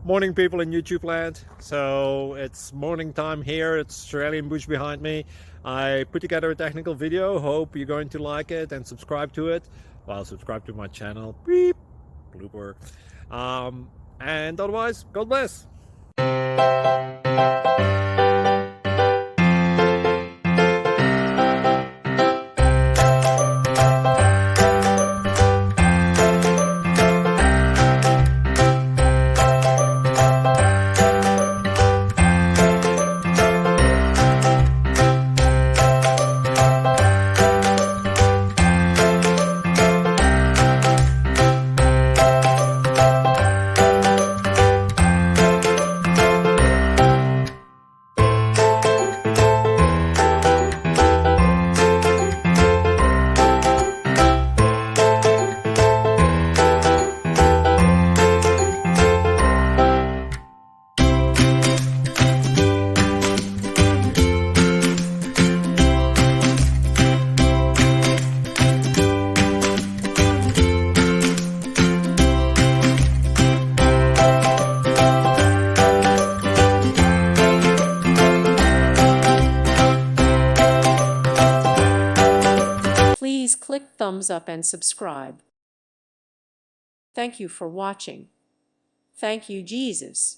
Morning, people in YouTube land. So it's morning time here. It's Australian bush behind me. I put together a technical video. Hope you're going to like it and subscribe to it. Well, subscribe to my channel. Beep. Blooper. And otherwise, God bless. Please click thumbs up and subscribe. Thank you for watching. Thank you, Jesus.